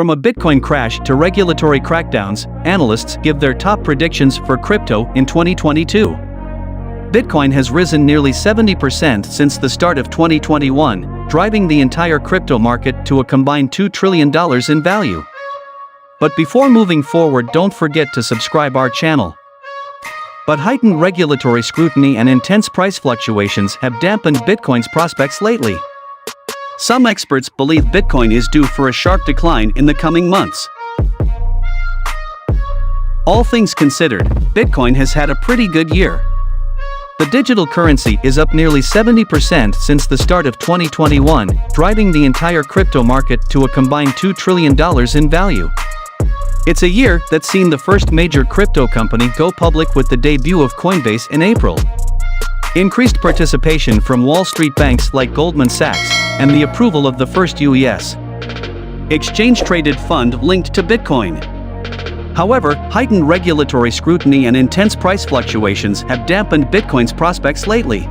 From a Bitcoin crash to regulatory crackdowns, analysts give their top predictions for crypto in 2022. Bitcoin has risen nearly 70% since the start of 2021, driving the entire crypto market to a combined $2 trillion in value. But before moving forward, don't forget to subscribe our channel. But heightened regulatory scrutiny and intense price fluctuations have dampened Bitcoin's prospects lately. Some experts believe Bitcoin is due for a sharp decline in the coming months. All things considered, Bitcoin has had a pretty good year. The digital currency is up nearly 70% since the start of 2021, driving the entire crypto market to a combined $2 trillion in value. It's a year that's seen the first major crypto company go public with the debut of Coinbase in April. Increased participation from Wall Street banks like Goldman Sachs, and the approval of the first U.S. exchange-traded fund linked to Bitcoin. However, heightened regulatory scrutiny and intense price fluctuations have dampened Bitcoin's prospects lately.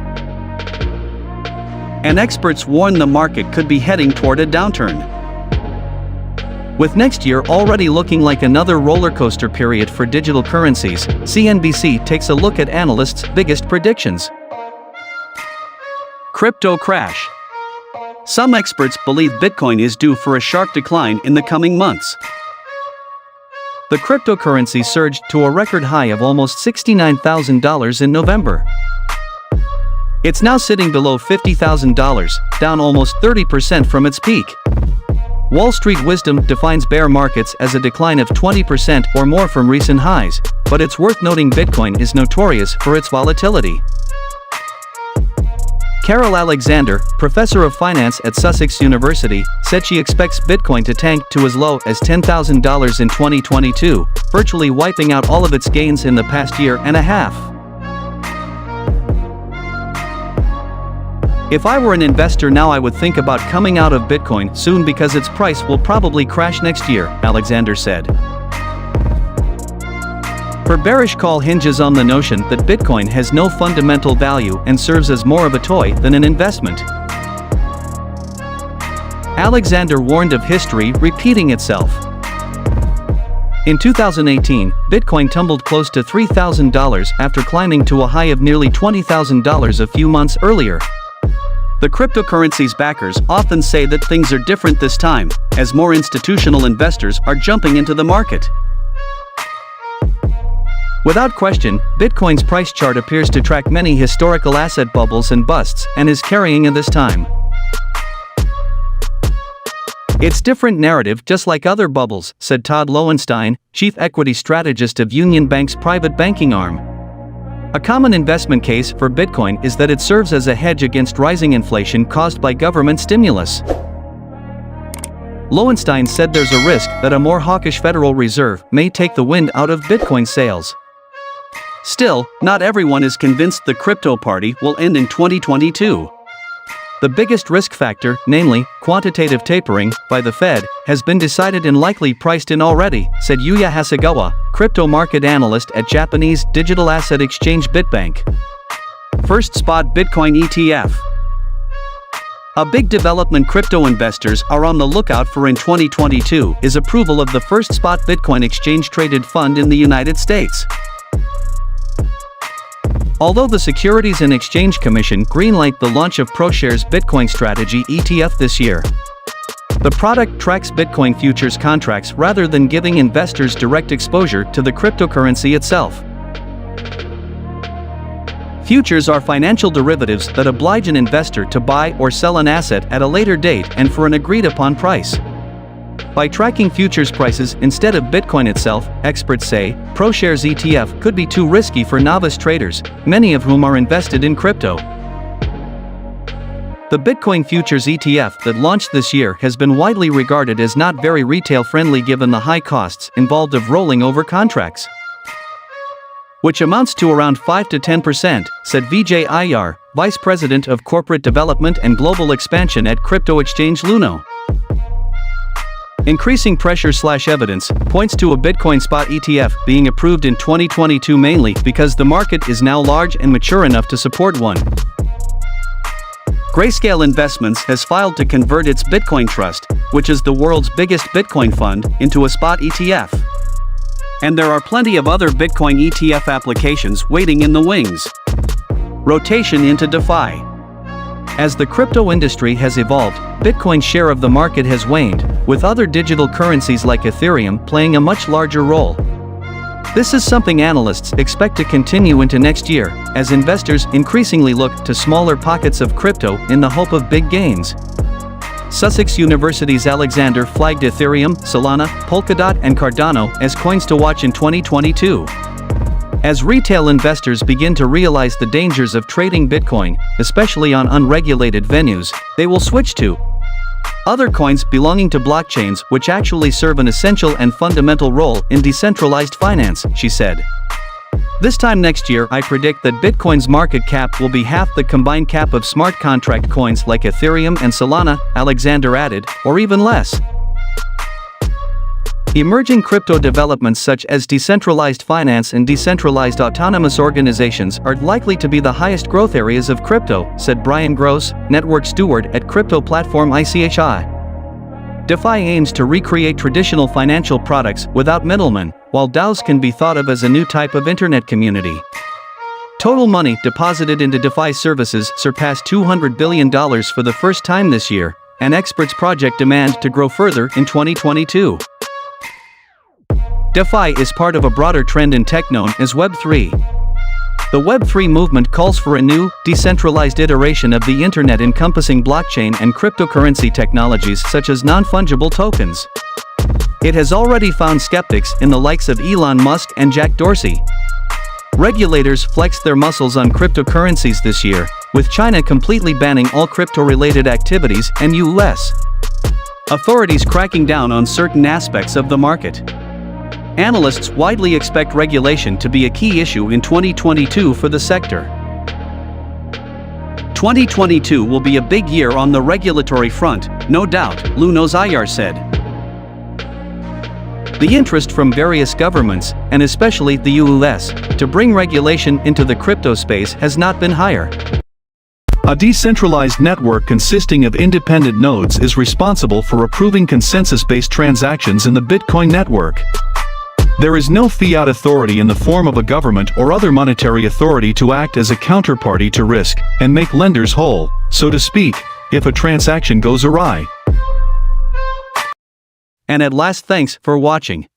And experts warn the market could be heading toward a downturn. With next year already looking like another roller coaster period for digital currencies, CNBC takes a look at analysts' biggest predictions. Crypto crash. Some experts believe Bitcoin is due for a sharp decline in the coming months. The cryptocurrency surged to a record high of almost $69,000 in November. It's now sitting below $50,000, down almost 30% from its peak. Wall Street wisdom defines bear markets as a decline of 20% or more from recent highs, but it's worth noting Bitcoin is notorious for its volatility. Carol Alexander, professor of finance at Sussex University, said she expects Bitcoin to tank to as low as $10,000 in 2022, virtually wiping out all of its gains in the past year and a half. If I were an investor now, I would think about coming out of Bitcoin soon because its price will probably crash next year, Alexander said. Her bearish call hinges on the notion that Bitcoin has no fundamental value and serves as more of a toy than an investment. Alexander warned of history repeating itself. In 2018, Bitcoin tumbled close to $3,000 after climbing to a high of nearly $20,000 a few months earlier. The cryptocurrency's backers often say that things are different this time, as more institutional investors are jumping into the market. Without question, Bitcoin's price chart appears to track many historical asset bubbles and busts and is carrying in this time. It's different narrative just like other bubbles, said Todd Lowenstein, chief equity strategist of Union Bank's private banking arm. A common investment case for Bitcoin is that it serves as a hedge against rising inflation caused by government stimulus. Lowenstein said there's a risk that a more hawkish Federal Reserve may take the wind out of Bitcoin sales. Still, not everyone is convinced the crypto party will end in 2022. The biggest risk factor, namely, quantitative tapering, by the Fed, has been decided and likely priced in already, said Yuya Hasegawa, crypto market analyst at Japanese digital asset exchange Bitbank. First spot Bitcoin ETF. A big development crypto investors are on the lookout for in 2022 is approval of the first spot Bitcoin exchange-traded fund in the United States. Although the Securities and Exchange Commission greenlighted the launch of ProShares Bitcoin Strategy ETF this year, the product tracks Bitcoin futures contracts rather than giving investors direct exposure to the cryptocurrency itself. Futures are financial derivatives that oblige an investor to buy or sell an asset at a later date and for an agreed-upon price. By tracking futures prices instead of Bitcoin itself, experts say, ProShares ETF could be too risky for novice traders, many of whom are invested in crypto. The Bitcoin Futures ETF that launched this year has been widely regarded as not very retail-friendly given the high costs involved of rolling over contracts, which amounts to around 5 to 10%, said Vijay Iyer, Vice President of Corporate Development and Global Expansion at crypto exchange Luno. Increasing pressure/evidence points to a Bitcoin spot ETF being approved in 2022 mainly because the market is now large and mature enough to support one. Grayscale Investments has filed to convert its Bitcoin trust, which is the world's biggest Bitcoin fund, into a spot ETF. And there are plenty of other Bitcoin ETF applications waiting in the wings. Rotation into DeFi. As the crypto industry has evolved, Bitcoin's share of the market has waned, with other digital currencies like Ethereum playing a much larger role. This is something analysts expect to continue into next year, as investors increasingly look to smaller pockets of crypto in the hope of big gains. Sussex University's Alexander flagged Ethereum, Solana, Polkadot and Cardano as coins to watch in 2022. As retail investors begin to realize the dangers of trading Bitcoin, especially on unregulated venues, they will switch to other coins belonging to blockchains which actually serve an essential and fundamental role in decentralized finance, she said. This time next year I predict that Bitcoin's market cap will be half the combined cap of smart contract coins like Ethereum and Solana, Alexander added, or even less. Emerging crypto developments such as decentralized finance and decentralized autonomous organizations are likely to be the highest growth areas of crypto, said Brian Gross, network steward at crypto platform ICHI. DeFi aims to recreate traditional financial products without middlemen, while DAOs can be thought of as a new type of internet community. Total money deposited into DeFi services surpassed $200 billion for the first time this year, and experts project demand to grow further in 2022. DeFi is part of a broader trend in tech known as Web3. The Web3 movement calls for a new, decentralized iteration of the internet encompassing blockchain and cryptocurrency technologies such as non-fungible tokens. It has already found skeptics in the likes of Elon Musk and Jack Dorsey. Regulators flexed their muscles on cryptocurrencies this year, with China completely banning all crypto-related activities and US authorities cracking down on certain aspects of the market. Analysts widely expect regulation to be a key issue in 2022 for the sector. 2022 will be a big year on the regulatory front, no doubt, Lunos Ayar said. The interest from various governments, and especially the US, to bring regulation into the crypto space has not been higher. A decentralized network consisting of independent nodes is responsible for approving consensus-based transactions in the Bitcoin network. There is no fiat authority in the form of a government or other monetary authority to act as a counterparty to risk and make lenders whole, so to speak, if a transaction goes awry. And at last, thanks for watching.